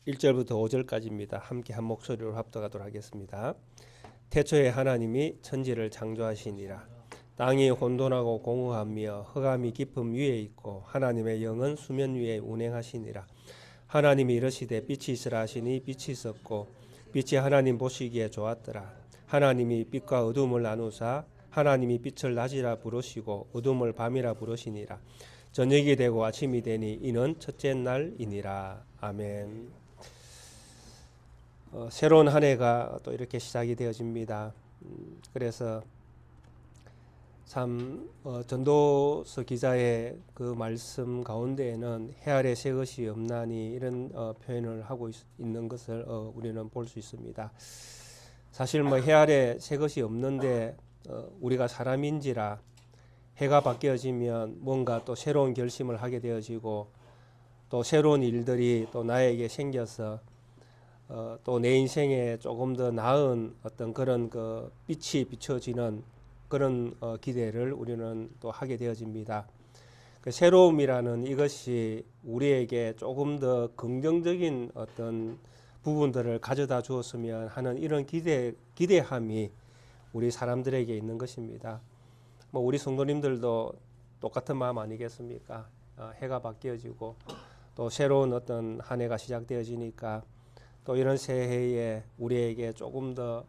1절부터 5절까지입니다. 함께 한 목소리로 합독하도록 하겠습니다. 태초에 하나님이 천지를 창조하시니라. 땅이 혼돈하고 공허하며 흑암이 깊음 위에 있고 하나님의 영은 수면 위에 운행하시니라. 하나님이 이르시되 빛이 있으라 하시니 빛이 있었고 빛이 하나님 보시기에 좋았더라. 하나님이 빛과 어둠을 나누사 하나님이 빛을 낮이라 부르시고 어둠을 밤이라 부르시니라. 저녁이 되고 아침이 되니 이는 첫째 날이니라. 아멘. 새로운 한 해가 또 이렇게 시작이 되어집니다. 그래서 참 전도서 기자의 그 말씀 가운데에는 해 아래 새 것이 없나니 이런 표현을 하고 있는 것을 우리는 볼 수 있습니다. 사실 해 아래 새 것이 없는데 우리가 사람인지라 해가 바뀌어지면 뭔가 또 새로운 결심을 하게 되어지고 또 새로운 일들이 또 나에게 생겨서 또 내 인생에 조금 더 나은 어떤 그런 그 빛이 비춰지는 그런 기대를 우리는 또 하게 되어집니다. 그 새로움이라는 이것이 우리에게 조금 더 긍정적인 어떤 부분들을 가져다 주었으면 하는 이런 기대함이 우리 사람들에게 있는 것입니다. 우리 성도님들도 똑같은 마음 아니겠습니까? 해가 바뀌어지고 또 새로운 어떤 한 해가 시작되어지니까 또 이런 새해에 우리에게 조금 더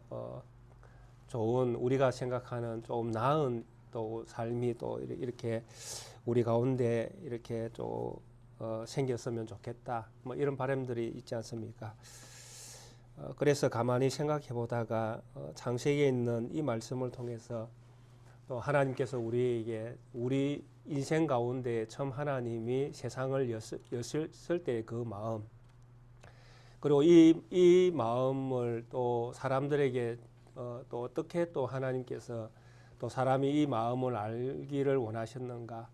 좋은 우리가 생각하는 좀 나은 또 삶이 또 이렇게 우리 가운데 이렇게 좀 생겼으면 좋겠다. 이런 바람들이 있지 않습니까? 그래서 가만히 생각해 보다가 창세기에 있는 이 말씀을 통해서 또 하나님께서 우리에게 우리 인생 가운데 처음 하나님이 세상을 여셨을 때의 그 마음, 그리고 이 마음을 또 사람들에게 또 어떻게 또 하나님께서 또 사람이 이 마음을 알기를 원하셨는가?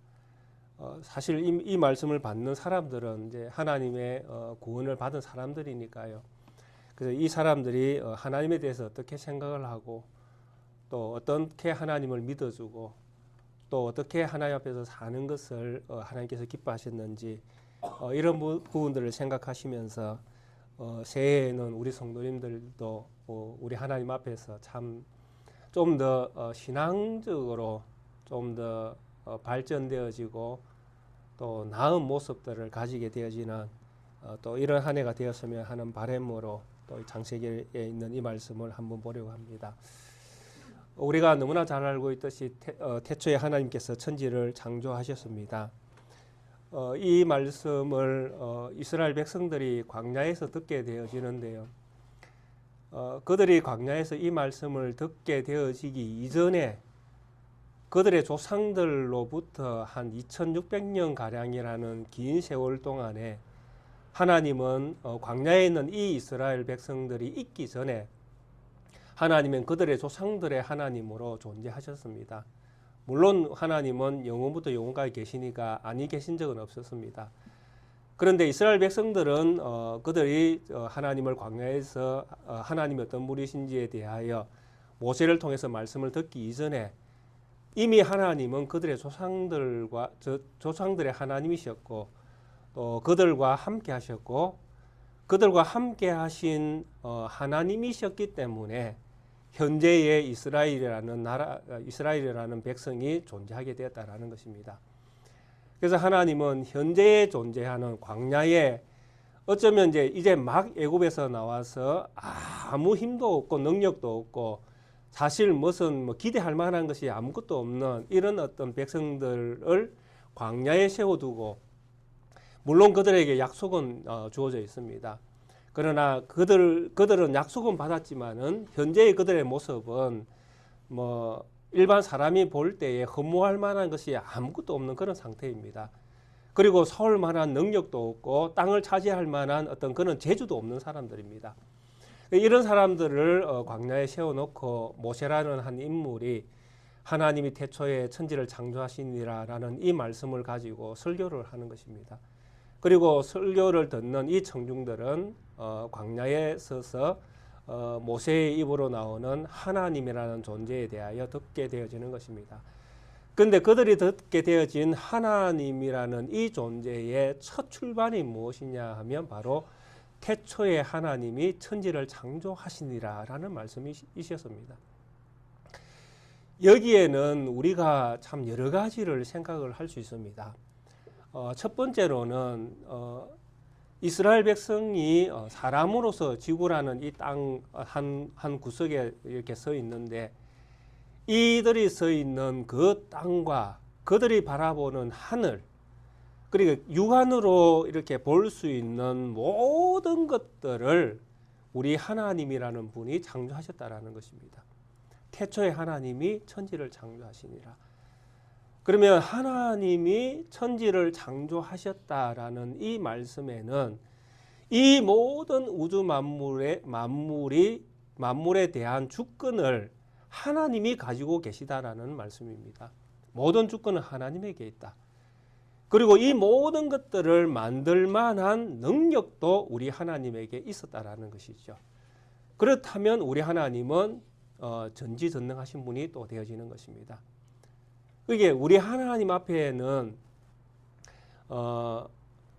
사실 이 말씀을 받는 사람들은 이제 하나님의 구원을 받은 사람들이니까요. 그래서 이 사람들이 하나님에 대해서 어떻게 생각을 하고 또 어떻게 하나님을 믿어주고 또 어떻게 하나님 앞에서 사는 것을 하나님께서 기뻐하셨는지 이런 부분들을 생각하시면서 새해에는 우리 성도님들도 우리 하나님 앞에서 참 좀 더 신앙적으로 좀 더 발전되어지고 또 나은 모습들을 가지게 되어지는 또 이런 한 해가 되었으면 하는 바람으로 또 창세기에 있는 이 말씀을 한번 보려고 합니다. 우리가 너무나 잘 알고 있듯이 태초에 하나님께서 천지를 창조하셨습니다. 이 말씀을 이스라엘 백성들이 광야에서 듣게 되어지는데요. 그들이 광야에서 이 말씀을 듣게 되어지기 이전에 그들의 조상들로부터 한 2600년 가량이라는 긴 세월 동안에 하나님은 광야에 있는 이 이스라엘 백성들이 있기 전에 하나님은 그들의 조상들의 하나님으로 존재하셨습니다. 물론 하나님은 영원부터 영원까지 계시니까 아니 계신 적은 없었습니다. 그런데 이스라엘 백성들은 그들이 하나님을 광야에서 하나님이 어떤 분이신지에 대하여 모세를 통해서 말씀을 듣기 이전에 이미 하나님은 그들의 조상들의 하나님이셨고 또 그들과 함께 하셨고 그들과 함께 하신 하나님이셨기 때문에 현재의 이스라엘이라는 백성이 존재하게 되었다라는 것입니다. 그래서 하나님은 현재에 존재하는 광야에 어쩌면 이제 막 애굽에서 나와서 아무 힘도 없고 능력도 없고 사실 무슨 기대할 만한 것이 아무것도 없는 이런 어떤 백성들을 광야에 세워두고 물론 그들에게 약속은 주어져 있습니다. 그러나 그들은 약속은 받았지만은 현재의 그들의 모습은 일반 사람이 볼 때에 허무할 만한 것이 아무것도 없는 그런 상태입니다. 그리고 서울 만한 능력도 없고 땅을 차지할 만한 어떤 그런 재주도 없는 사람들입니다. 이런 사람들을 광야에 세워놓고 모세라는 한 인물이 하나님이 태초에 천지를 창조하시니라라는 이 말씀을 가지고 설교를 하는 것입니다. 그리고 설교를 듣는 이 청중들은 광야에 서서 모세의 입으로 나오는 하나님이라는 존재에 대하여 듣게 되어지는 것입니다. 그런데 그들이 듣게 되어진 하나님이라는 이 존재의 첫 출발이 무엇이냐 하면 바로 태초에 하나님이 천지를 창조하시니라라는 말씀이 있었습니다. 여기에는 우리가 참 여러 가지를 생각을 할 수 있습니다. 첫 번째로는 이스라엘 백성이 사람으로서 지구라는 이 땅 한 구석에 이렇게 서 있는데, 이들이 서 있는 그 땅과 그들이 바라보는 하늘, 그리고 육안으로 이렇게 볼 수 있는 모든 것들을 우리 하나님이라는 분이 창조하셨다라는 것입니다. 태초에 하나님이 천지를 창조하시니라. 그러면 하나님이 천지를 창조하셨다라는 이 말씀에는 이 모든 우주 만물에 대한 주권을 하나님이 가지고 계시다라는 말씀입니다. 모든 주권은 하나님에게 있다. 그리고 이 모든 것들을 만들 만한 능력도 우리 하나님에게 있었다라는 것이죠. 그렇다면 우리 하나님은 전지전능하신 분이 또 되어지는 것입니다. 이게 우리 하나님 앞에는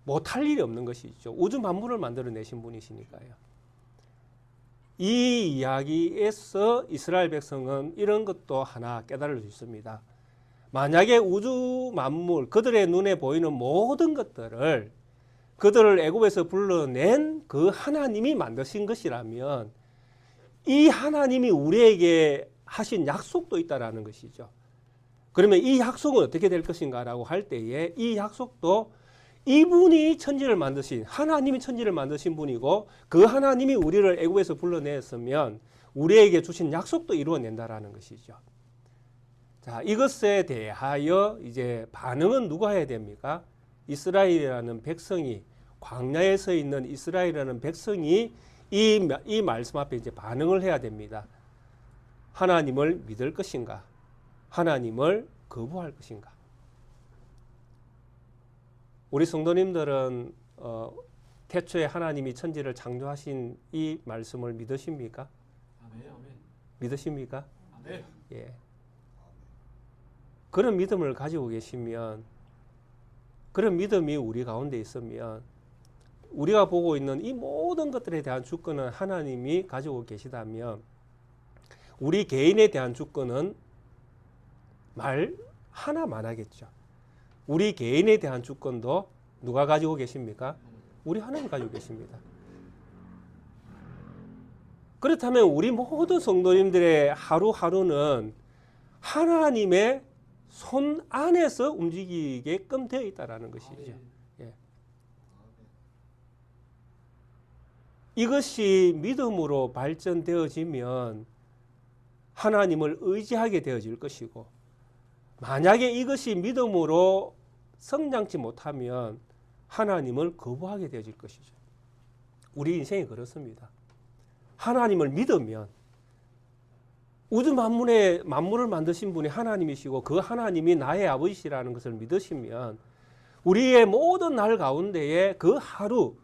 못할 일이 없는 것이죠. 우주 만물을 만들어내신 분이시니까요. 이 이야기에서 이스라엘 백성은 이런 것도 하나 깨달을 수 있습니다. 만약에 우주 만물, 그들의 눈에 보이는 모든 것들을 그들을 애굽에서 불러낸 그 하나님이 만드신 것이라면 이 하나님이 우리에게 하신 약속도 있다라는 것이죠. 그러면 이 약속은 어떻게 될 것인가라고 할 때에 이 약속도 이분이 천지를 만드신, 하나님이 천지를 만드신 분이고 그 하나님이 우리를 애굽에서 불러냈으면 우리에게 주신 약속도 이루어낸다라는 것이죠. 자, 이것에 대하여 이제 반응은 누가 해야 됩니까? 이스라엘이라는 백성이, 광야에 서 있는 이스라엘이라는 백성이 이 말씀 앞에 이제 반응을 해야 됩니다. 하나님을 믿을 것인가? 하나님을 거부할 것인가? 우리 성도님들은 태초에 하나님이 천지를 창조하신 이 말씀을 믿으십니까? 아멘. 믿으십니까? 아멘. 예. 그런 믿음을 가지고 계시면, 그런 믿음이 우리 가운데 있으면 우리가 보고 있는 이 모든 것들에 대한 주권은 하나님이 가지고 계시다면 우리 개인에 대한 주권은 말 하나만 하겠죠. 우리 개인에 대한 주권도 누가 가지고 계십니까? 우리 하나님 가지고 계십니다. 그렇다면 우리 모든 성도님들의 하루하루는 하나님의 손 안에서 움직이게끔 되어 있다라는 것이죠. 예. 이것이 믿음으로 발전되어지면 하나님을 의지하게 되어질 것이고, 만약에 이것이 믿음으로 성장치 못하면 하나님을 거부하게 되어질 것이죠. 우리 인생이 그렇습니다. 하나님을 믿으면, 우주 만물을 만드신 분이 하나님이시고 그 하나님이 나의 아버지시라는 것을 믿으시면 우리의 모든 날 가운데에 그 하루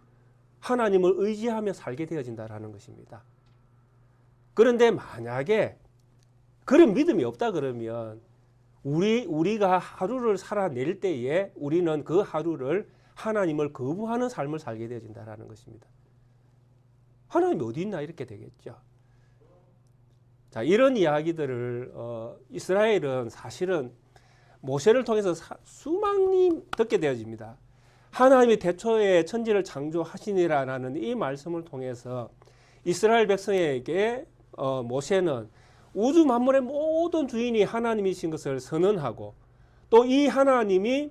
하나님을 의지하며 살게 되어진다는 것입니다. 그런데 만약에 그런 믿음이 없다 그러면 우리가 하루를 살아낼 때에 우리는 그 하루를 하나님을 거부하는 삶을 살게 되어진다는 것입니다. 하나님이 어디 있나 이렇게 되겠죠. 자, 이런 이야기들을 이스라엘은 사실은 모세를 통해서 수많이 듣게 되어집니다. 하나님이 태초에 천지를 창조하시니라라는 이 말씀을 통해서 이스라엘 백성에게 모세는 우주 만물의 모든 주인이 하나님이신 것을 선언하고, 또 이 하나님이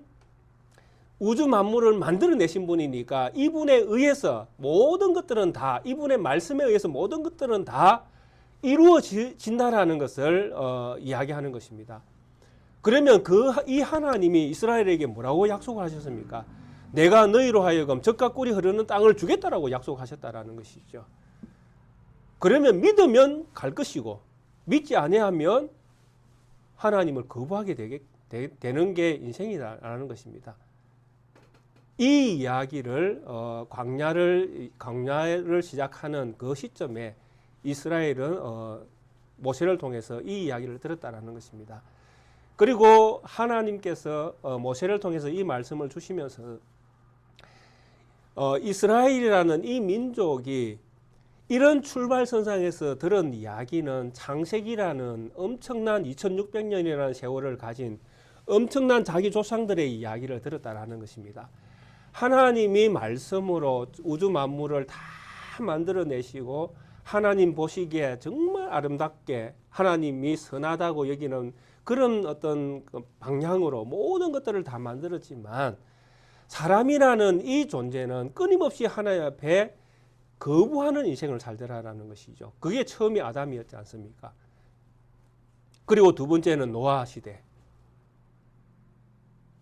우주 만물을 만들어내신 분이니까 이분에 의해서 모든 것들은 다, 이분의 말씀에 의해서 모든 것들은 다 이루어진다라는 것을 이야기하는 것입니다. 그러면 이 하나님이 이스라엘에게 뭐라고 약속을 하셨습니까? 내가 너희로 하여금 젖과 꿀이 흐르는 땅을 주겠다라고 약속하셨다라는 것이죠. 그러면 믿으면 갈 것이고, 믿지 아니하면 하나님을 거부하게 되는 게 인생이라는 것입니다. 이 이야기를 광야를 시작하는 그 시점에 이스라엘은 모세를 통해서 이 이야기를 들었다라는 것입니다. 그리고 하나님께서 모세를 통해서 이 말씀을 주시면서 이스라엘이라는 이 민족이 이런 출발선상에서 들은 이야기는 창세기라는 엄청난 2600년이라는 세월을 가진 엄청난 자기 조상들의 이야기를 들었다라는 것입니다. 하나님이 말씀으로 우주 만물을 다 만들어내시고 하나님 보시기에 정말 아름답게 하나님이 선하다고 여기는 그런 어떤 방향으로 모든 것들을 다 만들었지만 사람이라는 이 존재는 끊임없이 하나님 앞에 거부하는 인생을 살더라라는 것이죠. 그게 처음이 아담이었지 않습니까? 그리고 두 번째는 노아 시대.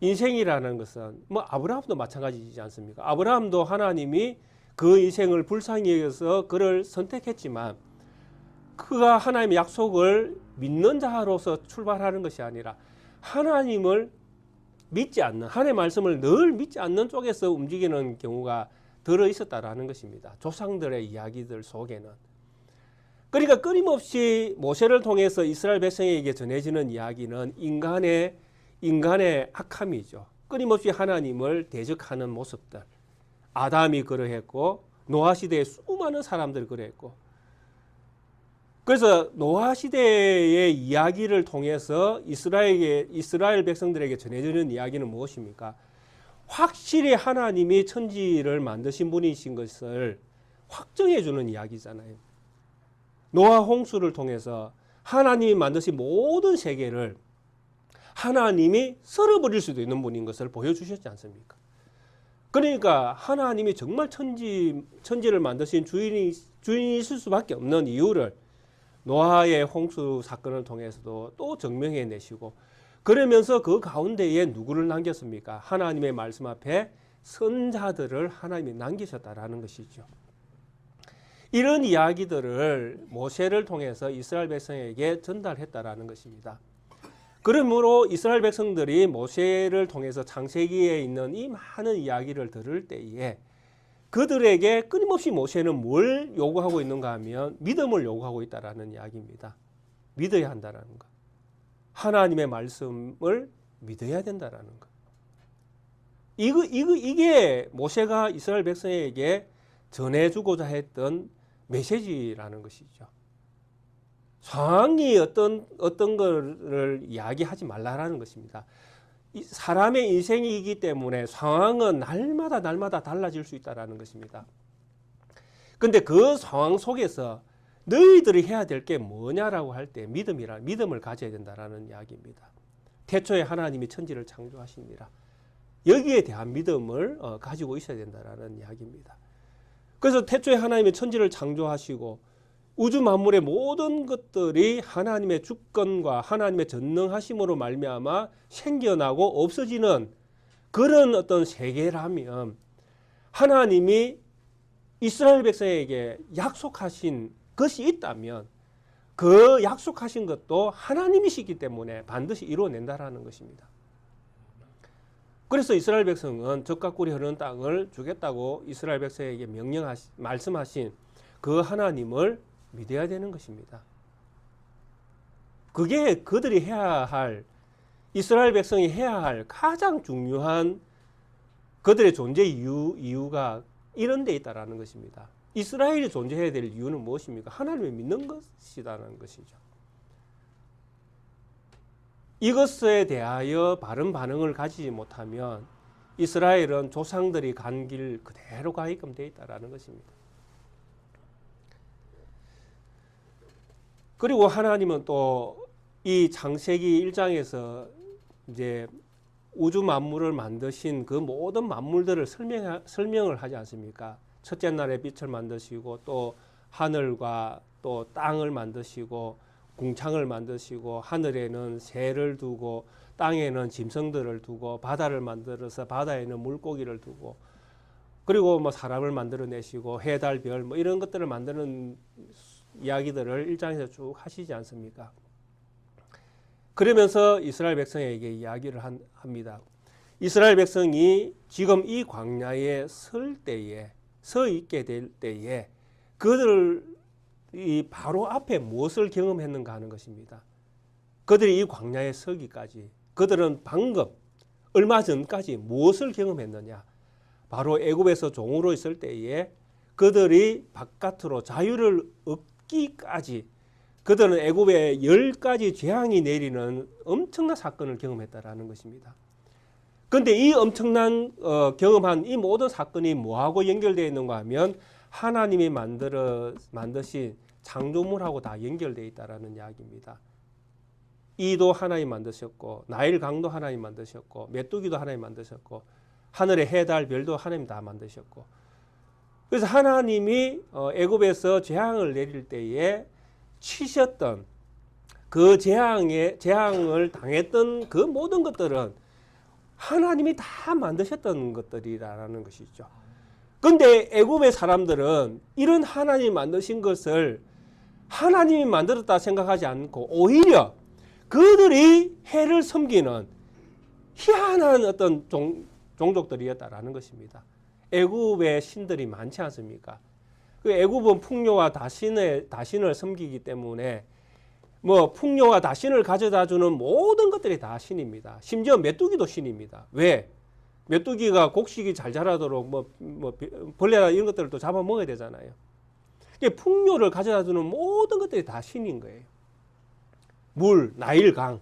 인생이라는 것은 뭐 아브라함도 마찬가지지 않습니까? 아브라함도 하나님이 그 인생을 불쌍히 여겨서 그를 선택했지만 그가 하나님의 약속을 믿는 자로서 출발하는 것이 아니라 하나님을 믿지 않는, 하나님의 말씀을 늘 믿지 않는 쪽에서 움직이는 경우가 들어 있었다라는 것입니다. 조상들의 이야기들 속에는. 그러니까 끊임없이 모세를 통해서 이스라엘 백성에게 전해지는 이야기는 인간의 악함이죠. 끊임없이 하나님을 대적하는 모습들. 아담이 그러했고 노아 시대에 수많은 사람들이 그러했고, 그래서 노아 시대의 이야기를 통해서 이스라엘 백성들에게 전해지는 이야기는 무엇입니까? 확실히 하나님이 천지를 만드신 분이신 것을 확정해 주는 이야기잖아요. 노아 홍수를 통해서 하나님이 만드신 모든 세계를 하나님이 썰어버릴 수도 있는 분인 것을 보여주셨지 않습니까? 그러니까 하나님이 정말 천지를 만드신 주인이 있을 수밖에 없는 이유를 노아의 홍수 사건을 통해서도 또 증명해 내시고, 그러면서 그 가운데에 누구를 남겼습니까? 하나님의 말씀 앞에 선자들을 하나님이 남기셨다라는 것이죠. 이런 이야기들을 모세를 통해서 이스라엘 백성에게 전달했다라는 것입니다. 그러므로 이스라엘 백성들이 모세를 통해서 창세기에 있는 이 많은 이야기를 들을 때에 그들에게 끊임없이 모세는 뭘 요구하고 있는가 하면 믿음을 요구하고 있다라는 이야기입니다. 믿어야 한다라는 것. 하나님의 말씀을 믿어야 된다라는 것. 이게 모세가 이스라엘 백성에게 전해주고자 했던 메시지라는 것이죠. 상황이 어떤 것을 이야기하지 말라라는 것입니다. 사람의 인생이기 때문에 상황은 날마다 달라질 수 있다는 것입니다. 그런데 그 상황 속에서 너희들이 해야 될 게 뭐냐라고 할 때 믿음을 가져야 된다는 이야기입니다. 태초에 하나님이 천지를 창조하시니라. 여기에 대한 믿음을 가지고 있어야 된다는 이야기입니다. 그래서 태초에 하나님이 천지를 창조하시고 우주 만물의 모든 것들이 하나님의 주권과 하나님의 전능하심으로 말미암아 생겨나고 없어지는 그런 어떤 세계라면 하나님이 이스라엘 백성에게 약속하신 것이 있다면 그 약속하신 것도 하나님이시기 때문에 반드시 이루어낸다라는 것입니다. 그래서 이스라엘 백성은 젖과 꿀이 흐르는 땅을 주겠다고 이스라엘 백성에게 말씀하신 그 하나님을 믿어야 되는 것입니다. 그게 그들이 해야 할, 이스라엘 백성이 해야 할 가장 중요한 그들의 존재 이유가 이런 데 있다라는 것입니다. 이스라엘이 존재해야 될 이유는 무엇입니까? 하나님을 믿는 것이라는 것이죠. 이것에 대하여 바른 반응을 가지지 못하면 이스라엘은 조상들이 간 길 그대로 가게끔 되어 있다라는 것입니다. 그리고 하나님은 또 이 창세기 1장에서 이제 우주 만물을 만드신 그 모든 만물들을 설명을 하지 않습니까? 첫째 날에 빛을 만드시고 또 하늘과 또 땅을 만드시고 궁창을 만드시고 하늘에는 새를 두고 땅에는 짐승들을 두고 바다를 만들어서 바다에는 물고기를 두고 그리고 뭐 사람을 만들어내시고 해, 달, 별 뭐 이런 것들을 만드는 이야기들을 1장에서 쭉 하시지 않습니까? 그러면서 이스라엘 백성에게 이야기를 합니다. 이스라엘 백성이 지금 이 광야에 서 있게 될 때에 그들이 바로 앞에 무엇을 경험했는가 하는 것입니다. 그들이 이 광야에 서기까지 그들은 방금 얼마 전까지 무엇을 경험했느냐? 바로 애굽에서 종으로 있을 때에 그들이 바깥으로 자유를 얻기까지 그들은 애굽에 10가지 재앙이 내리는 엄청난 사건을 경험했다라는 것입니다. 그런데 이 엄청난 경험한 이 모든 사건이 뭐하고 연결되어 있는가 하면 하나님이 만드신 창조물하고 다 연결되어 있다라는 이야기입니다. 이도 하나님 만드셨고 나일 강도 하나님 만드셨고 메뚜기도 하나님 만드셨고 하늘의 해, 달, 별도 하나님 다 만드셨고 그래서 하나님이 애굽에서 재앙을 내릴 때에 치셨던 그 재앙을 당했던 그 모든 것들은 하나님이 다 만드셨던 것들이라는 것이죠. 그런데 애굽의 사람들은 이런 하나님이 만드신 것을 하나님이 만들었다 생각하지 않고 오히려 그들이 해를 섬기는 희한한 어떤 종족들이었다라는 것입니다. 애굽의 신들이 많지 않습니까? 그 애굽은 풍요와 다신을 섬기기 때문에 뭐 풍요와 다신을 가져다주는 모든 것들이 다 신입니다. 심지어 메뚜기도 신입니다. 왜? 메뚜기가 곡식이 잘 자라도록 뭐 벌레나 이런 것들을 또 잡아먹어야 되잖아요. 풍요를 가져다주는 모든 것들이 다 신인 거예요. 물, 나일 강.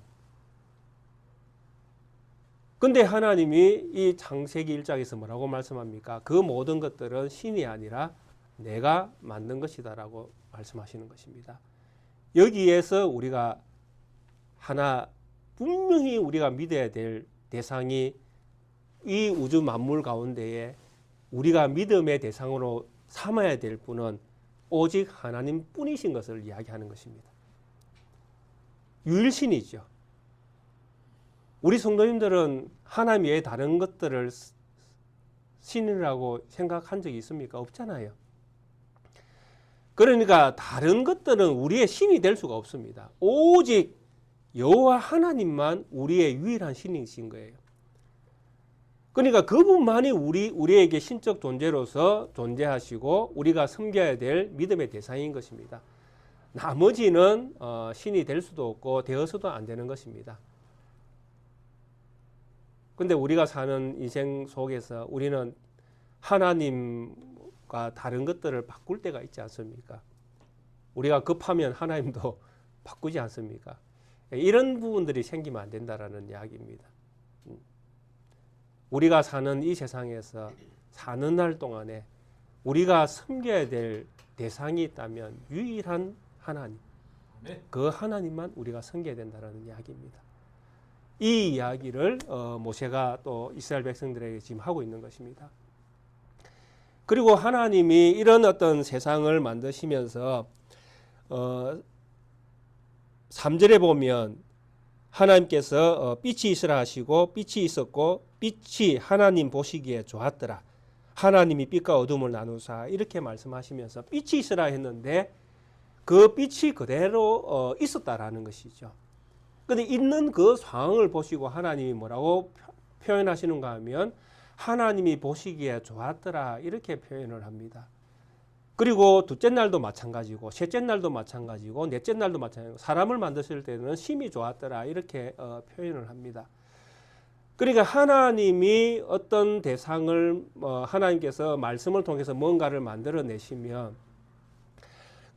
근데 하나님이 이 창세기 1장에서 뭐라고 말씀합니까? 그 모든 것들은 신이 아니라 내가 만든 것이다라고 말씀하시는 것입니다. 여기에서 우리가 하나 분명히 우리가 믿어야 될 대상이 이 우주 만물 가운데에 우리가 믿음의 대상으로 삼아야 될 분은 오직 하나님 뿐이신 것을 이야기하는 것입니다. 유일신이죠. 우리 성도님들은 하나님 외에 다른 것들을 신이라고 생각한 적이 있습니까? 없잖아요. 그러니까 다른 것들은 우리의 신이 될 수가 없습니다. 오직 여호와 하나님만 우리의 유일한 신이신 거예요. 그러니까 그분만이 우리에게 신적 존재로서 존재하시고 우리가 섬겨야 될 믿음의 대상인 것입니다. 나머지는 신이 될 수도 없고 되어서도 안 되는 것입니다. 근데 우리가 사는 인생 속에서 우리는 하나님과 다른 것들을 바꿀 때가 있지 않습니까? 우리가 급하면 하나님도 바꾸지 않습니까? 이런 부분들이 생기면 안 된다라는 이야기입니다. 우리가 사는 이 세상에서 사는 날 동안에 우리가 섬겨야 될 대상이 있다면 유일한 하나님, 그 하나님만 우리가 섬겨야 된다는 이야기입니다. 이 이야기를 모세가 또 이스라엘 백성들에게 지금 하고 있는 것입니다. 그리고 하나님이 이런 어떤 세상을 만드시면서 3절에 보면 하나님께서 빛이 있으라 하시고 빛이 있었고 빛이 하나님 보시기에 좋았더라. 하나님이 빛과 어둠을 나누사 이렇게 말씀하시면서 빛이 있으라 했는데 그 빛이 그대로 있었다라는 것이죠. 그런데 있는 그 상황을 보시고 하나님이 뭐라고 표현하시는가 하면 하나님이 보시기에 좋았더라 이렇게 표현을 합니다. 그리고 둘째 날도 마찬가지고 셋째 날도 마찬가지고 넷째 날도 마찬가지고 사람을 만드실 때는 심히 좋았더라 이렇게 표현을 합니다. 그러니까 하나님이 어떤 대상을 하나님께서 말씀을 통해서 뭔가를 만들어내시면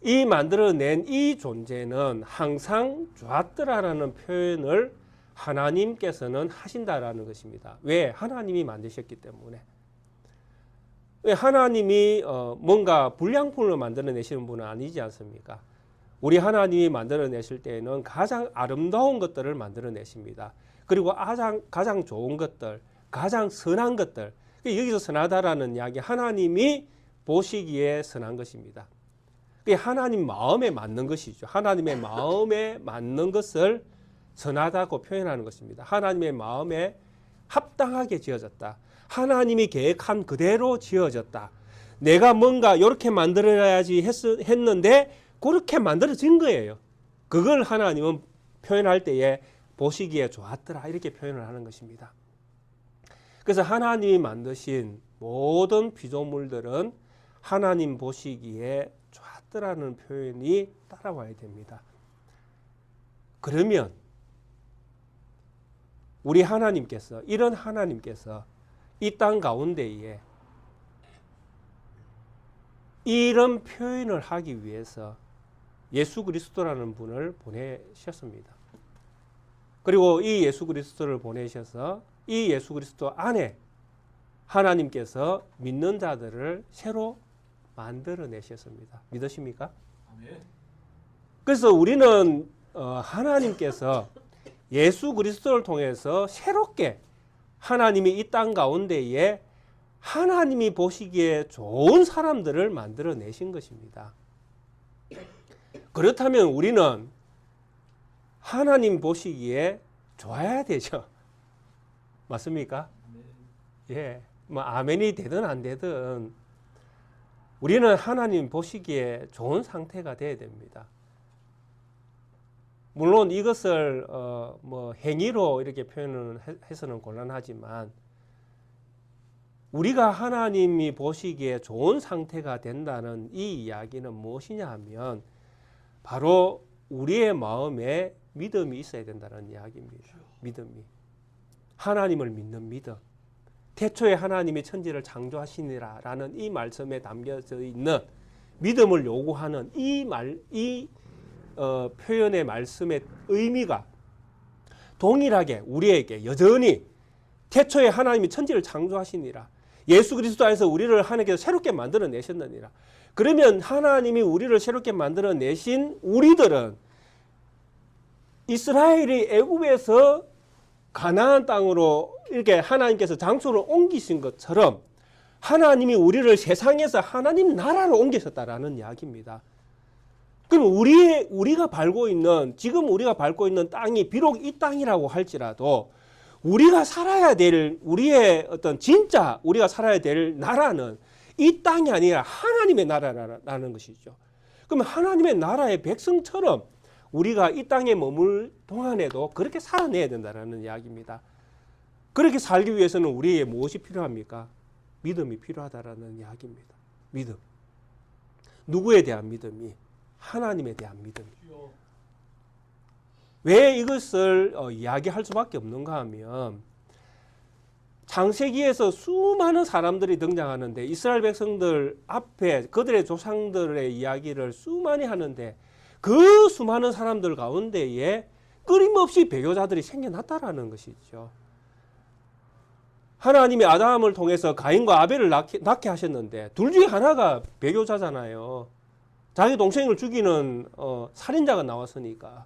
이 만들어낸 이 존재는 항상 좋았더라라는 표현을 하나님께서는 하신다라는 것입니다. 왜? 하나님이 만드셨기 때문에. 하나님이 뭔가 불량품을 만들어내시는 분은 아니지 않습니까? 우리 하나님이 만들어내실 때에는 가장 아름다운 것들을 만들어내십니다. 그리고 가장 좋은 것들, 가장 선한 것들. 여기서 선하다라는 이야기, 하나님이 보시기에 선한 것입니다. 하나님 마음에 맞는 것이죠. 하나님의 마음에 맞는 것을 선하다고 표현하는 것입니다. 하나님의 마음에 합당하게 지어졌다. 하나님이 계획한 그대로 지어졌다. 내가 뭔가 이렇게 만들어야지 했는데 그렇게 만들어진 거예요. 그걸 하나님은 표현할 때에 보시기에 좋았더라 이렇게 표현을 하는 것입니다. 그래서 하나님이 만드신 모든 피조물들은 하나님 보시기에 좋았더라는 표현이 따라와야 됩니다. 그러면 우리 하나님께서 이런 하나님께서 이 땅 가운데에 이런 표현을 하기 위해서 예수 그리스도라는 분을 보내셨습니다. 그리고 이 예수 그리스도를 보내셔서 이 예수 그리스도 안에 하나님께서 믿는 자들을 새로 만들어내셨습니다. 믿으십니까? 그래서 우리는 하나님께서 예수 그리스도를 통해서 새롭게 하나님이 이 땅 가운데에 하나님이 보시기에 좋은 사람들을 만들어내신 것입니다. 그렇다면 우리는 하나님 보시기에 좋아야 되죠. 맞습니까? 예. 뭐 아멘이 되든 안 되든 우리는 하나님 보시기에 좋은 상태가 돼야 됩니다. 물론 이것을 뭐 행위로 이렇게 표현을 해서는 곤란하지만 우리가 하나님이 보시기에 좋은 상태가 된다는 이 이야기는 무엇이냐 하면 바로 우리의 마음에 믿음이 있어야 된다는 이야기입니다. 믿음이. 하나님을 믿는 믿음. 태초에 하나님이 천지를 창조하시니라 라는 이 말씀에 담겨져 있는 믿음을 요구하는 이 표현의 말씀의 의미가 동일하게 우리에게 여전히 태초에 하나님이 천지를 창조하시니라. 예수 그리스도 안에서 우리를 하나님께서 새롭게 만들어내셨느니라. 그러면 하나님이 우리를 새롭게 만들어내신 우리들은 이스라엘이 애굽에서 가나안 땅으로 이렇게 하나님께서 장소를 옮기신 것처럼 하나님이 우리를 세상에서 하나님 나라로 옮기셨다라는 이야기입니다. 그럼 우리가 밟고 있는 지금 우리가 밟고 있는 땅이 비록 이 땅이라고 할지라도 우리가 살아야 될 우리의 어떤 진짜 우리가 살아야 될 나라는 이 땅이 아니라 하나님의 나라라는 것이죠. 그럼 하나님의 나라의 백성처럼 우리가 이 땅에 머물 동안에도 그렇게 살아내야 된다는 이야기입니다. 그렇게 살기 위해서는 우리에게 무엇이 필요합니까? 믿음이 필요하다라는 이야기입니다. 믿음. 누구에 대한 믿음이? 하나님에 대한 믿음이요. 왜 이것을 이야기할 수밖에 없는가 하면 창세기에서 수많은 사람들이 등장하는데 이스라엘 백성들 앞에 그들의 조상들의 이야기를 수많이 하는데 그 수많은 사람들 가운데에 끊임없이 배교자들이 생겨났다라는 것이죠. 하나님이 아담을 통해서 가인과 아벨을 낳게 하셨는데 둘 중에 하나가 배교자잖아요. 자기 동생을 죽이는 살인자가 나왔으니까.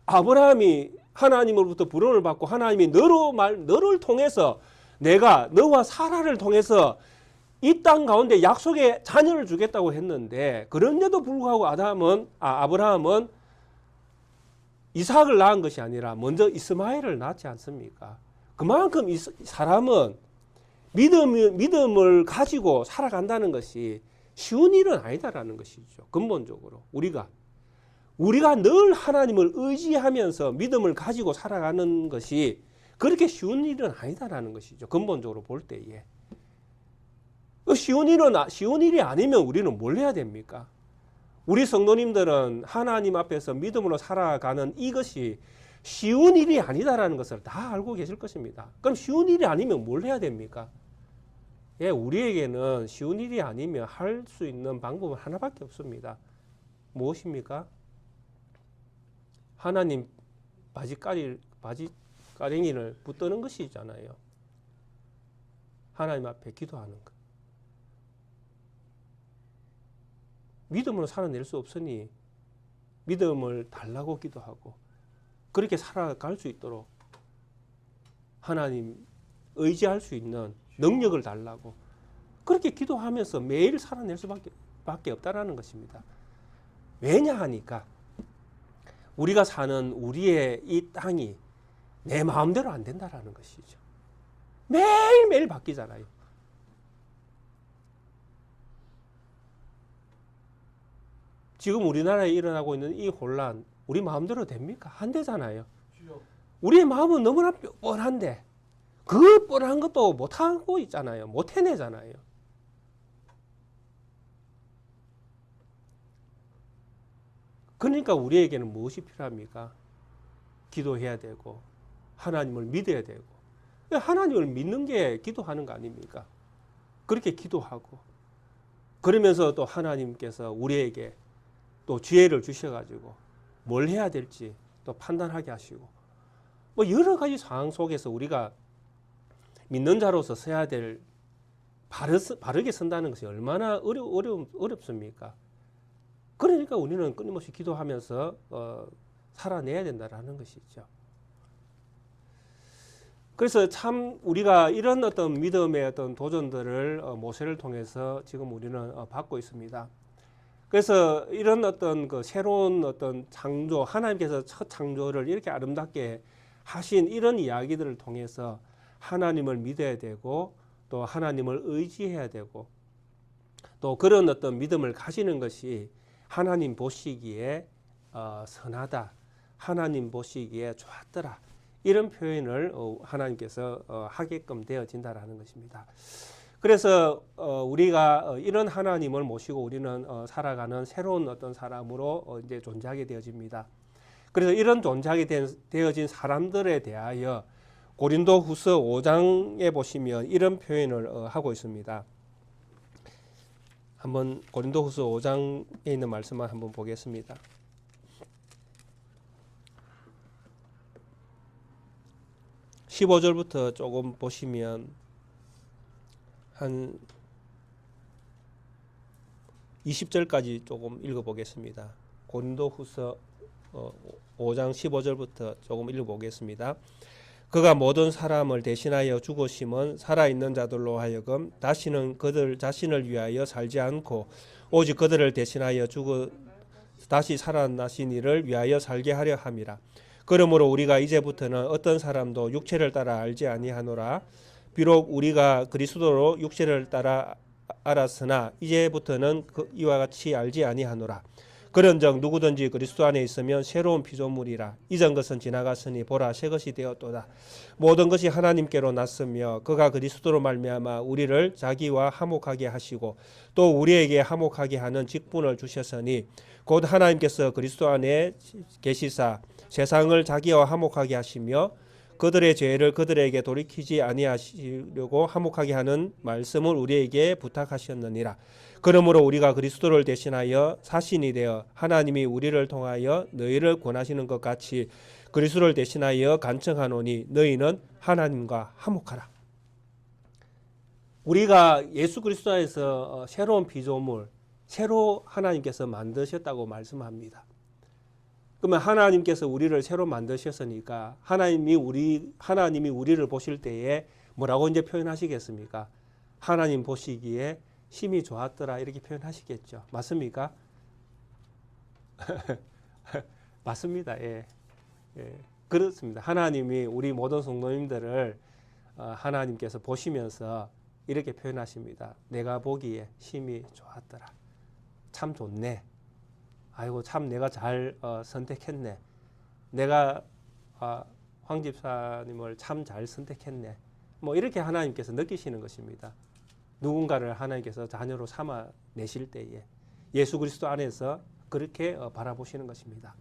아브라함이 하나님으로부터 부름을 받고 하나님이 너를 통해서 내가 너와 사라를 통해서 이 땅 가운데 약속의 자녀를 주겠다고 했는데 그런데도 불구하고 아브라함은 이삭을 낳은 것이 아니라 먼저 이스마엘을 낳지 않습니까? 그만큼 이 사람은 믿음을 가지고 살아간다는 것이 쉬운 일은 아니다라는 것이죠. 근본적으로 우리가 늘 하나님을 의지하면서 믿음을 가지고 살아가는 것이 그렇게 쉬운 일은 아니다라는 것이죠. 근본적으로 볼 때에. 쉬운 일이 아니면 우리는 뭘 해야 됩니까? 우리 성도님들은 하나님 앞에서 믿음으로 살아가는 이것이 쉬운 일이 아니다라는 것을 다 알고 계실 것입니다. 그럼 쉬운 일이 아니면 뭘 해야 됩니까? 예, 우리에게는 쉬운 일이 아니면 할 수 있는 방법은 하나밖에 없습니다. 무엇입니까? 하나님 바지가랭이를 붙드는 것이잖아요. 하나님 앞에 기도하는 것. 믿음으로 살아낼 수 없으니 믿음을 달라고 기도하고 그렇게 살아갈 수 있도록 하나님 의지할 수 있는 능력을 달라고 그렇게 기도하면서 매일 살아낼 수밖에 없다라는 것입니다. 왜냐 하니까 우리가 사는 우리의 이 땅이 내 마음대로 안 된다라는 것이죠. 매일매일 바뀌잖아요. 지금 우리나라에 일어나고 있는 이 혼란 우리 마음대로 됩니까? 안 되잖아요. 우리의 마음은 너무나 뻔한데 그 뻔한 것도 못하고 있잖아요. 못 해내잖아요. 그러니까 우리에게는 무엇이 필요합니까? 기도해야 되고 하나님을 믿어야 되고 하나님을 믿는 게 기도하는 거 아닙니까? 그렇게 기도하고 그러면서 또 하나님께서 우리에게 또 지혜를 주셔가지고 뭘 해야 될지 또 판단하게 하시고 뭐 여러 가지 상황 속에서 우리가 믿는 자로서 서야 될 바르게 선다는 것이 얼마나 어렵습니까? 그러니까 우리는 끊임없이 기도하면서 살아내야 된다라는 것이죠. 그래서 참 우리가 이런 어떤 믿음의 어떤 도전들을 모세를 통해서 지금 우리는 받고 있습니다. 그래서 이런 어떤 그 새로운 어떤 창조, 하나님께서 첫 창조를 이렇게 아름답게 하신 이런 이야기들을 통해서 하나님을 믿어야 되고 또 하나님을 의지해야 되고 또 그런 어떤 믿음을 가지는 것이 하나님 보시기에 선하다, 하나님 보시기에 좋았더라, 이런 표현을 하나님께서 하게끔 되어진다라는 것입니다. 그래서 우리가 이런 하나님을 모시고 우리는 살아가는 새로운 어떤 사람으로 이제 존재하게 되어집니다. 그래서 이런 존재하게 되어진 사람들에 대하여 고린도후서 5장에 보시면 이런 표현을 하고 있습니다. 한번 고린도후서 5장에 있는 말씀을 한번 보겠습니다. 15절부터 조금 보시면 한 20절까지 조금 읽어보겠습니다. 고린도후서 5장 15절부터 조금 읽어보겠습니다. 그가 모든 사람을 대신하여 죽으심은 살아있는 자들로 하여금 다시는 그들 자신을 위하여 살지 않고 오직 그들을 대신하여 다시 살아나신 이를 위하여 살게 하려 함이라. 그러므로 우리가 이제부터는 어떤 사람도 육체를 따라 알지 아니하노라. 비록 우리가 그리스도로 육체를 따라 알았으나 이제부터는 이와 같이 알지 아니하노라. 그런즉 누구든지 그리스도 안에 있으면 새로운 피조물이라. 이전 것은 지나갔으니 보라 새 것이 되었도다. 모든 것이 하나님께로 났으며 그가 그리스도로 말미암아 우리를 자기와 화목하게 하시고 또 우리에게 화목하게 하는 직분을 주셨으니 곧 하나님께서 그리스도 안에 계시사 세상을 자기와 화목하게 하시며 그들의 죄를 그들에게 돌이키지 아니하시려고 화목하게 하는 말씀을 우리에게 부탁하셨느니라. 그러므로 우리가 그리스도를 대신하여 사신이 되어 하나님이 우리를 통하여 너희를 권하시는 것 같이 그리스도를 대신하여 간청하노니 너희는 하나님과 화목하라. 우리가 예수 그리스도 안에서 새로운 피조물, 새로 하나님께서 만드셨다고 말씀합니다. 그러면 하나님께서 우리를 새로 만드셨으니까 하나님이 우리를 보실 때에 뭐라고 이제 표현하시겠습니까? 하나님 보시기에 심히 좋았더라 이렇게 표현하시겠죠. 맞습니까? 맞습니다. 예. 예. 그렇습니다. 하나님이 우리 모든 성도님들을 하나님께서 보시면서 이렇게 표현하십니다. 내가 보기에 심히 좋았더라. 참 좋네. 아이고 참 내가 잘 선택했네. 내가 황 집사님을 참 잘 선택했네. 뭐 이렇게 하나님께서 느끼시는 것입니다. 누군가를 하나님께서 자녀로 삼아 내실 때에 예수 그리스도 안에서 그렇게 바라보시는 것입니다.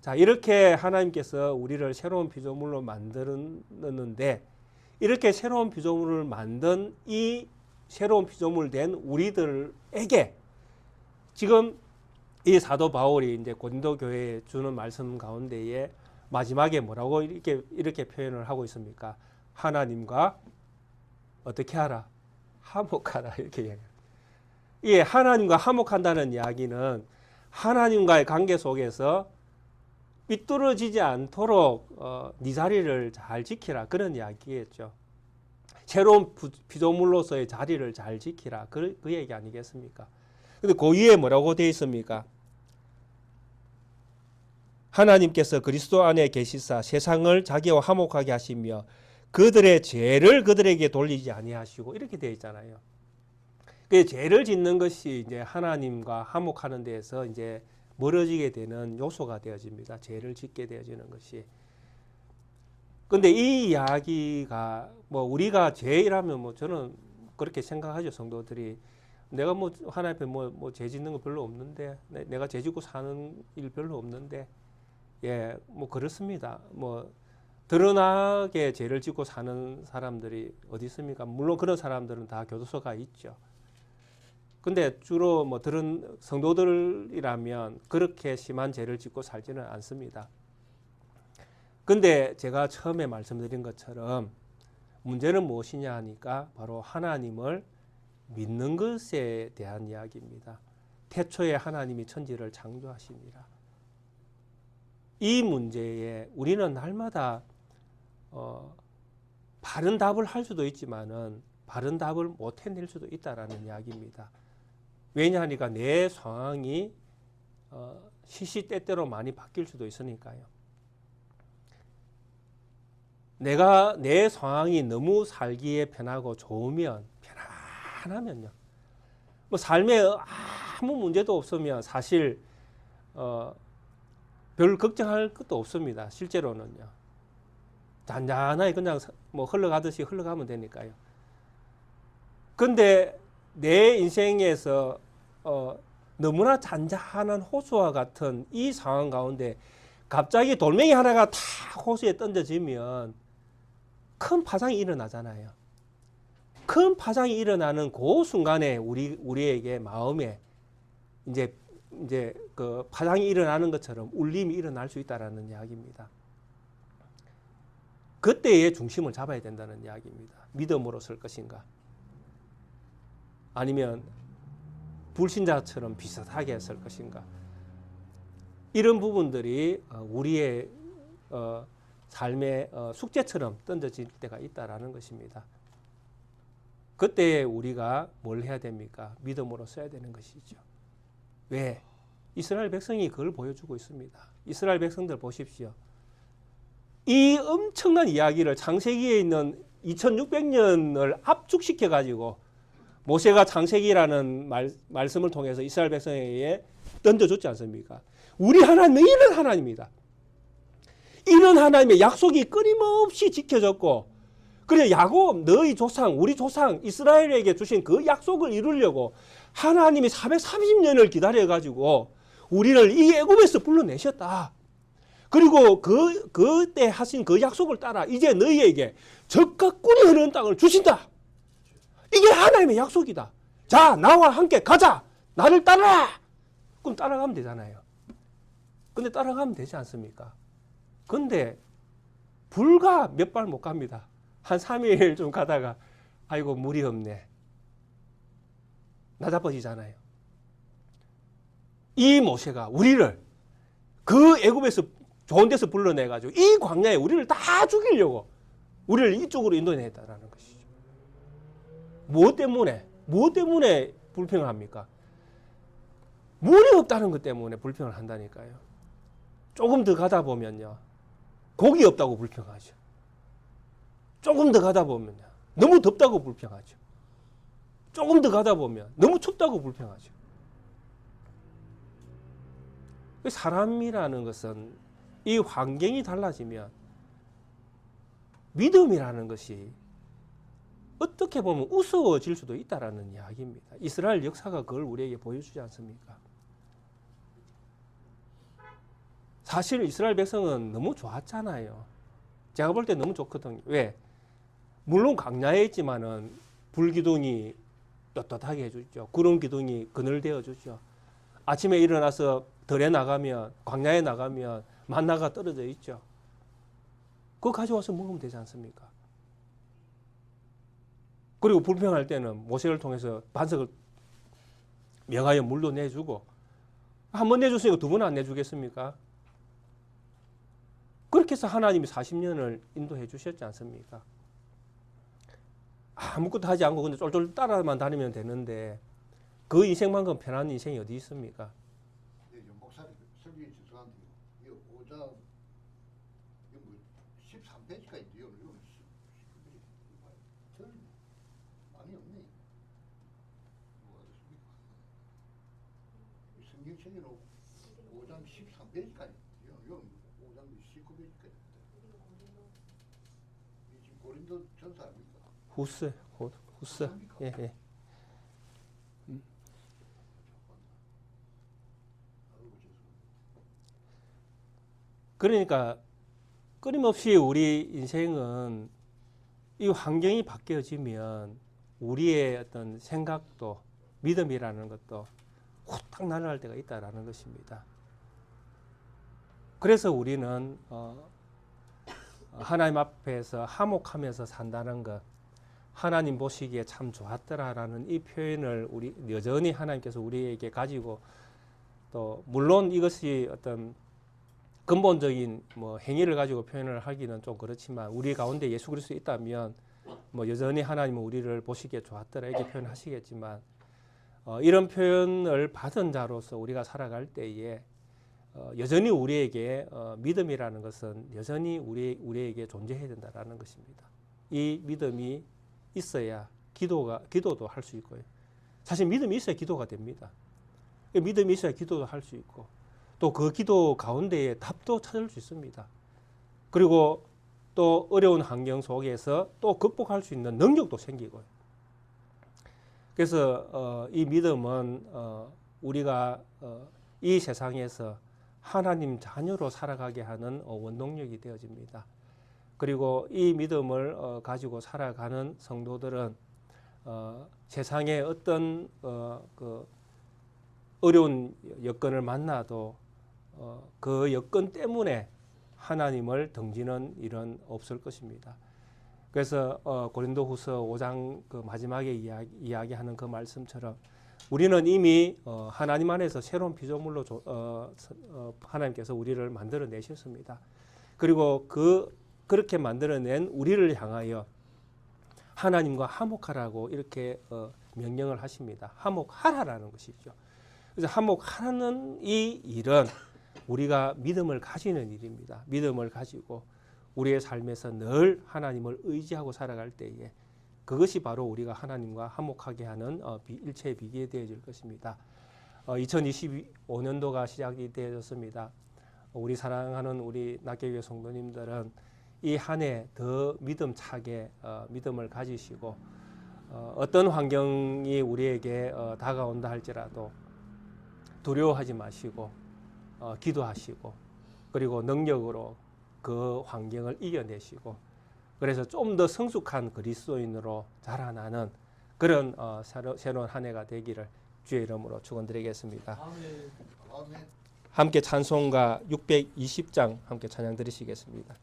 자, 이렇게 하나님께서 우리를 새로운 피조물로 만드는데 이렇게 새로운 피조물을 만든 이 새로운 피조물 된 우리들에게 지금 이 사도 바울이 이제 고린도 교회에 주는 말씀 가운데에 마지막에 뭐라고 이렇게 표현을 하고 있습니까? 하나님과 어떻게 하라? 화목하라 이렇게 얘기해요. 이 하나님과 화목한다는 이야기는 하나님과의 관계 속에서 삐뚤어지지 않도록 네 자리를 잘 지키라 그런 이야기겠죠. 새로운 피조물로서의 자리를 잘 지키라 그 얘기 아니겠습니까? 근데 그 위에 뭐라고 되어 있습니까? 하나님께서 그리스도 안에 계시사 세상을 자기와 화목하게 하시며 그들의 죄를 그들에게 돌리지 아니하시고 이렇게 되어 있잖아요. 그 죄를 짓는 것이 이제 하나님과 화목하는 데에서 이제 멀어지게 되는 요소가 되어집니다. 죄를 짓게 되어지는 것이. 근데 이 이야기가 뭐 우리가 죄라면 뭐 저는 그렇게 생각하죠. 성도들이 내가 뭐 하나님 앞에 뭐 죄 짓는 거 별로 없는데 내가 죄 짓고 사는 일 별로 없는데 예, 뭐 그렇습니다. 뭐 드러나게 죄를 짓고 사는 사람들이 어디 있습니까? 물론 그런 사람들은 다 교도소가 있죠. 근데 주로 뭐 들은 성도들이라면 그렇게 심한 죄를 짓고 살지는 않습니다. 근데 제가 처음에 말씀드린 것처럼 문제는 무엇이냐 하니까 바로 하나님을 믿는 것에 대한 이야기입니다. 태초에 하나님이 천지를 창조하시니라. 이 문제에 우리는 날마다 바른 답을 할 수도 있지만은 바른 답을 못 해낼 수도 있다라는 이야기입니다. 왜냐하니까 내 상황이 시시때때로 많이 바뀔 수도 있으니까요. 내가 내 상황이 너무 살기에 편하고 좋으면 편안하면요. 뭐 삶에 아무 문제도 없으면 사실 별 걱정할 것도 없습니다. 실제로는요. 잔잔하게 그냥 뭐 흘러가듯이 흘러가면 되니까요. 근데 내 인생에서 너무나 잔잔한 호수와 같은 이 상황 가운데 갑자기 돌멩이 하나가 탁 호수에 던져지면 큰 파장이 일어나잖아요. 큰 파장이 일어나는 그 순간에 우리에게 마음에 이제 그 파장이 일어나는 것처럼 울림이 일어날 수 있다라는 이야기입니다. 그때의 중심을 잡아야 된다는 이야기입니다. 믿음으로 설 것인가? 아니면 불신자처럼 비슷하게 설 것인가? 이런 부분들이 우리의 삶의 숙제처럼 던져질 때가 있다라는 것입니다. 그때 우리가 뭘 해야 됩니까? 믿음으로 써야 되는 것이죠. 왜? 이스라엘 백성이 그걸 보여주고 있습니다. 이스라엘 백성들 보십시오. 이 엄청난 이야기를 창세기에 있는 2600년을 압축시켜 가지고 모세가 창세기라는 말씀을 통해서 이스라엘 백성에게 던져줬지 않습니까? 우리 하나님은 이런 하나님이다. 이런 하나님의 약속이 끊임없이 지켜졌고, 그래 야곱 너희 조상 우리 조상 이스라엘에게 주신 그 약속을 이루려고 하나님이 430년을 기다려 가지고 우리를 이 애굽에서 불러내셨다. 그리고 그때 하신 그 약속을 따라 이제 너희에게 적과 꿀이 흐르는 땅을 주신다. 이게 하나님의 약속이다. 자, 나와 함께 가자. 나를 따라라. 그럼 따라가면 되잖아요. 근데 따라가면 되지 않습니까? 근데 불과 몇 발 못 갑니다. 한 3일 좀 가다가 아이고 물이 없네. 나자빠지잖아요. 이 모세가 우리를 그 애굽에서 좋은 데서 불러내가지고 이 광야에 우리를 다 죽이려고 우리를 이쪽으로 인도했다라는 것이죠. 무엇 때문에 불평을 합니까? 물이 없다는 것 때문에 불평을 한다니까요. 조금 더 가다 보면요. 고기 없다고 불평하죠. 조금 더 가다 보면요. 너무 덥다고 불평하죠. 조금 더 가다 보면 너무 춥다고 불평하죠. 사람이라는 것은 이 환경이 달라지면 믿음이라는 것이 어떻게 보면 우스워질 수도 있다라는 이야기입니다. 이스라엘 역사가 그걸 우리에게 보여주지 않습니까? 사실 이스라엘 백성은 너무 좋았잖아요. 제가 볼 때 너무 좋거든요. 왜? 물론 광야에 있지만은 불기둥이 떳떳하게 해주죠. 구름 기둥이 그늘되어 주죠. 아침에 일어나서 들에 나가면 광야에 나가면 만나가 떨어져 있죠. 그거 가져와서 먹으면 되지 않습니까? 그리고 불평할 때는 모세를 통해서 반석을 명하여 물도 내주고 한 번 내줬으니까 두 번 안 내주겠습니까? 그렇게 해서 하나님이 40년을 인도해 주셨지 않습니까? 아무것도 하지 않고 근데 쫄쫄 따라만 다니면 되는데 그 인생만큼 편한 인생이 어디 있습니까? 목사님 설교에 죄송한데요. 이 5장 13페이지가 있는데요. 많이 없네. 성경책에는 5장 13페이지까지 있는데요. 5장 19페이지까지 있습니다. 지금 고린도 전서 아닙니까? 후스. 예. 그러니까 끊임없이 우리 인생은 이 환경이 바뀌어지면 우리의 어떤 생각도 믿음이라는 것도 후딱 날아갈 때가 있다라는 것입니다. 그래서 우리는 하나님 앞에서 화목하면서 산다는 것, 하나님 보시기에 참 좋았더라라는 이 표현을 우리 여전히 하나님께서 우리에게 가지고, 또 물론 이것이 어떤 근본적인 뭐 행위를 가지고 표현을 하기는 좀 그렇지만 우리 가운데 예수 그리스도 있다면 뭐 여전히 하나님은 우리를 보시기에 좋았더라 이렇게 표현하시겠지만, 이런 표현을 받은 자로서 우리가 살아갈 때에 여전히 우리에게 믿음이라는 것은 여전히 우리에게 존재해야 된다라는 것입니다. 이 믿음이 있어야 기도도 할 수 있고요. 사실 믿음이 있어야 기도가 됩니다. 믿음이 있어야 기도도 할 수 있고, 또 그 기도 가운데에 답도 찾을 수 있습니다. 그리고 또 어려운 환경 속에서 또 극복할 수 있는 능력도 생기고요. 그래서 이 믿음은 우리가 이 세상에서 하나님 자녀로 살아가게 하는 원동력이 되어집니다. 그리고 이 믿음을 가지고 살아가는 성도들은 세상에 어떤 그 어려운 여건을 만나도 그 여건 때문에 하나님을 등지는 일은 없을 것입니다. 그래서 고린도후서 5장 그 마지막에 이야기하는 그 말씀처럼 우리는 이미 하나님 안에서 새로운 피조물로 하나님께서 우리를 만들어 내셨습니다. 그리고 그렇게 만들어낸 우리를 향하여 하나님과 화목하라고 이렇게 명령을 하십니다. 화목하라라는 것이죠. 그래서 화목하는 이 일은 우리가 믿음을 가지는 일입니다. 믿음을 가지고 우리의 삶에서 늘 하나님을 의지하고 살아갈 때에 그것이 바로 우리가 하나님과 화목하게 하는 일체의 비결이 되어질 것입니다. 2025년도가 시작이 되어졌습니다. 우리 사랑하는 우리 낙계교회 성도님들은 이 한 해 더 믿음차게 믿음을 가지시고 어떤 환경이 우리에게 다가온다 할지라도 두려워하지 마시고 기도하시고 그리고 능력으로 그 환경을 이겨내시고 그래서 좀 더 성숙한 그리스도인으로 자라나는 그런 새로운 한 해가 되기를 주의 이름으로 축원드리겠습니다. 아멘. 함께 찬송가 620장 함께 찬양 드리시겠습니다.